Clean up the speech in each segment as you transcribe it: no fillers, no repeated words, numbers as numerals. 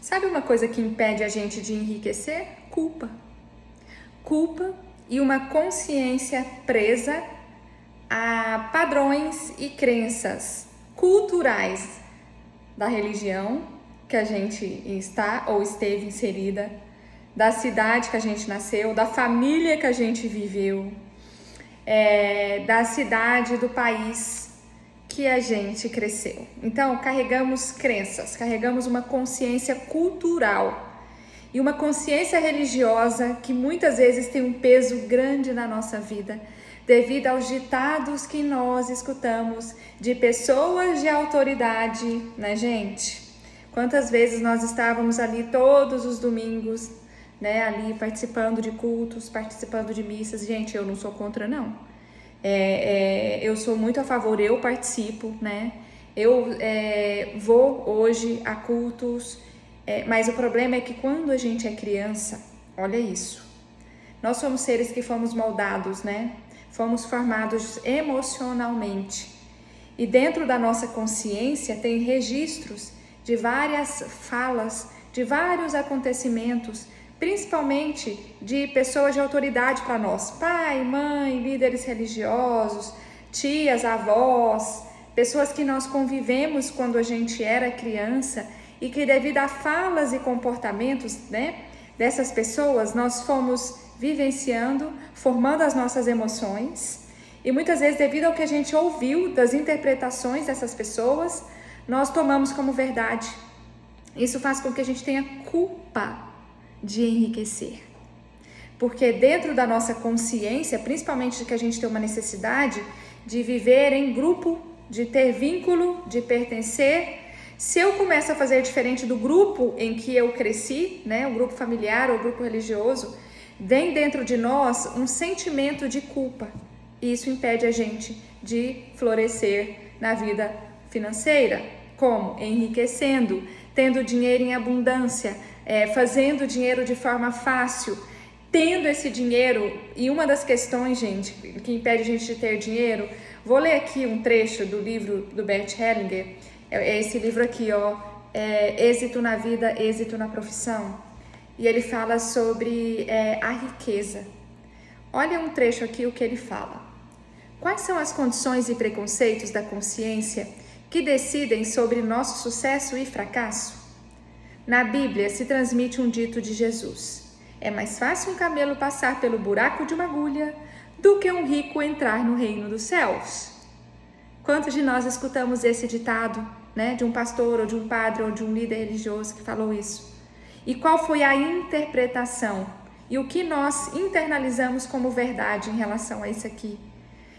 Sabe uma coisa que impede a gente de enriquecer? Culpa. Culpa e uma consciência presa a padrões e crenças culturais da religião que a gente está ou esteve inserida, da cidade que a gente nasceu, da família que a gente viveu, da cidade, do país que a gente cresceu. Então, carregamos crenças, carregamos uma consciência cultural e uma consciência religiosa que muitas vezes tem um peso grande na nossa vida, devido aos ditados que nós escutamos de pessoas de autoridade, né, gente? Quantas vezes nós estávamos ali todos os domingos, né, ali participando de cultos, participando de missas. Gente, eu não sou contra, não. Eu sou muito a favor, eu participo, né? Eu vou hoje a cultos, mas o problema é que quando a gente é criança, olha isso, nós somos seres que fomos moldados, né? Fomos formados emocionalmente. E dentro da nossa consciência tem registros de várias falas, de vários acontecimentos, principalmente de pessoas de autoridade para nós, pai, mãe, líderes religiosos, tias, avós, pessoas que nós convivemos quando a gente era criança e que devido a falas e comportamentos, né, dessas pessoas, nós fomos vivenciando, formando as nossas emoções e muitas vezes devido ao que a gente ouviu das interpretações dessas pessoas, nós tomamos como verdade. Isso faz com que a gente tenha culpa de enriquecer. Porque dentro da nossa consciência, principalmente de que a gente tem uma necessidade de viver em grupo, de ter vínculo, de pertencer, se eu começo a fazer diferente do grupo em que eu cresci, né, o grupo familiar ou o grupo religioso, vem dentro de nós um sentimento de culpa. E isso impede a gente de florescer na vida financeira. Como? Enriquecendo, tendo dinheiro em abundância, fazendo dinheiro de forma fácil, tendo esse dinheiro. E uma das questões, gente, que impede a gente de ter dinheiro, vou ler aqui um trecho do livro do Bert Hellinger, é esse livro aqui, ó, Êxito na Vida, Êxito na Profissão, e ele fala sobre a riqueza. Olha um trecho aqui o que ele fala. Quais são as condições e preconceitos da consciência que decidem sobre nosso sucesso e fracasso? Na Bíblia se transmite um dito de Jesus: é mais fácil um camelo passar pelo buraco de uma agulha do que um rico entrar no reino dos céus. Quantos de nós escutamos esse ditado, né, de um pastor ou de um padre ou de um líder religioso que falou isso? E qual foi a interpretação e o que nós internalizamos como verdade em relação a isso aqui?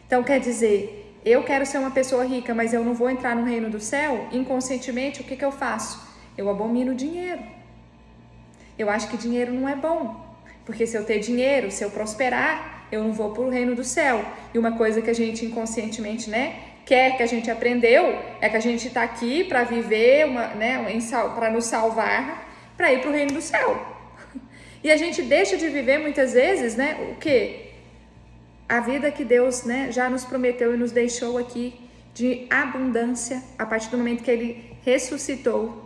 Então quer dizer, eu quero ser uma pessoa rica, mas eu não vou entrar no reino do céu? Inconscientemente, o que eu faço? Eu abomino dinheiro. Eu acho que dinheiro não é bom, porque se eu ter dinheiro, se eu prosperar, eu não vou para o reino do céu. E uma coisa que a gente inconscientemente, né, quer, que a gente aprendeu, é que a gente está aqui para viver, para nos salvar, para ir para o reino do céu. E a gente deixa de viver muitas vezes, né, o quê? A vida que Deus, né, já nos prometeu e nos deixou aqui de abundância a partir do momento que Ele ressuscitou,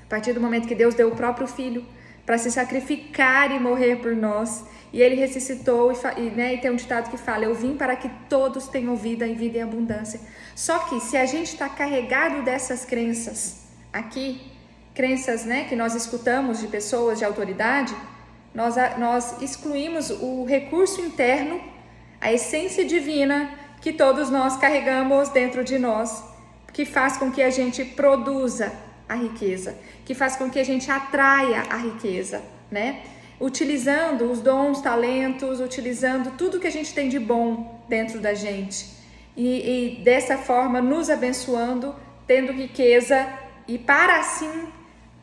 a partir do momento que Deus deu o próprio Filho para se sacrificar e morrer por nós. E Ele ressuscitou e tem um ditado que fala: eu vim para que todos tenham vida e vida em abundância. Só que se a gente está carregado dessas crenças aqui, crenças, né, que nós escutamos de pessoas de autoridade, nós excluímos o recurso interno, a essência divina que todos nós carregamos dentro de nós, que faz com que a gente produza a riqueza, que faz com que a gente atraia a riqueza, né? Utilizando os dons, talentos, utilizando tudo que a gente tem de bom dentro da gente e dessa forma nos abençoando, tendo riqueza e para assim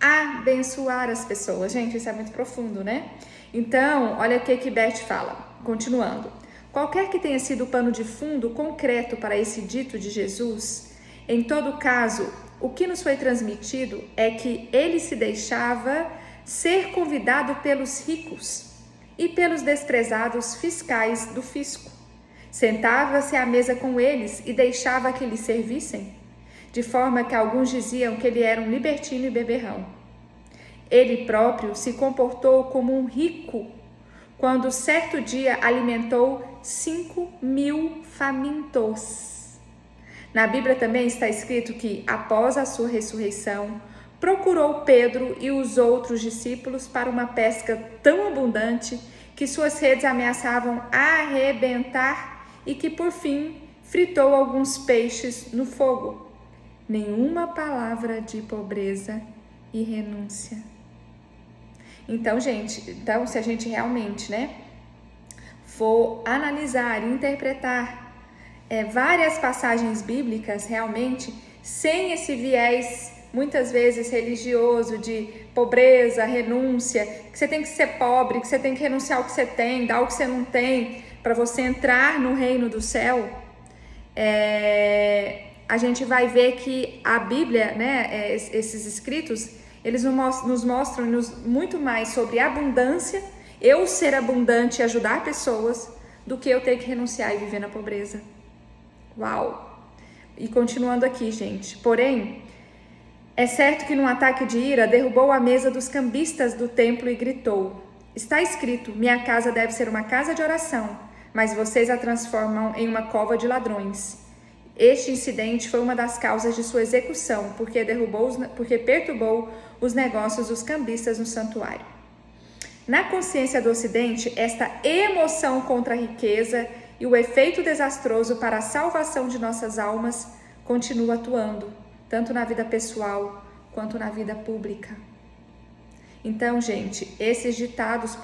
abençoar as pessoas. Gente, isso é muito profundo, né? Então, olha o que Bert fala, continuando. Qualquer que tenha sido o pano de fundo concreto para esse dito de Jesus, em todo caso, o que nos foi transmitido é que ele se deixava ser convidado pelos ricos e pelos desprezados fiscais do fisco. Sentava-se à mesa com eles e deixava que lhe servissem, de forma que alguns diziam que ele era um libertino e beberrão. Ele próprio se comportou como um rico quando certo dia alimentou 5.000 famintos. Na Bíblia também está escrito que, após a sua ressurreição, procurou Pedro e os outros discípulos para uma pesca tão abundante que suas redes ameaçavam arrebentar e que, por fim, fritou alguns peixes no fogo. Nenhuma palavra de pobreza e renúncia. Então, gente, se a gente realmente, for analisar e interpretar várias passagens bíblicas, realmente, sem esse viés, muitas vezes, religioso, de pobreza, renúncia, que você tem que ser pobre, que você tem que renunciar ao que você tem, dar o que você não tem, para você entrar no reino do céu, a gente vai ver que a Bíblia, esses escritos, eles nos mostram muito mais sobre abundância, eu ser abundante e ajudar pessoas, do que eu ter que renunciar e viver na pobreza. Uau! E continuando aqui, gente. Porém, é certo que num ataque de ira, derrubou a mesa dos cambistas do templo e gritou: está escrito, minha casa deve ser uma casa de oração, mas vocês a transformam em uma cova de ladrões. Este incidente foi uma das causas de sua execução, porque perturbou os negócios dos cambistas no santuário. Na consciência do Ocidente, esta emoção contra a riqueza e o efeito desastroso para a salvação de nossas almas continua atuando, tanto na vida pessoal quanto na vida pública. Então, gente, esses ditados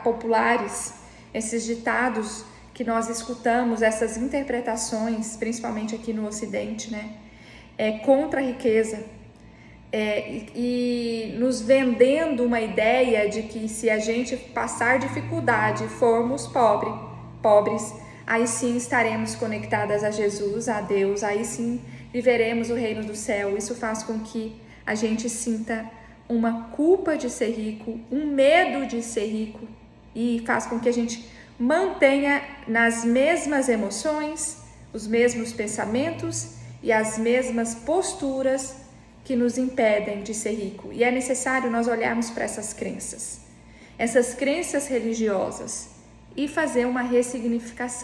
populares, esses ditados que nós escutamos, essas interpretações, principalmente aqui no Ocidente, contra a riqueza, e nos vendendo uma ideia de que se a gente passar dificuldade, formos pobres, aí sim estaremos conectadas a Jesus, a Deus, aí sim viveremos o reino do céu. Isso faz com que a gente sinta uma culpa de ser rico, um medo de ser rico, e faz com que a gente mantenha nas mesmas emoções, os mesmos pensamentos e as mesmas posturas que nos impedem de ser rico. E é necessário nós olharmos para essas crenças religiosas, e fazer uma ressignificação.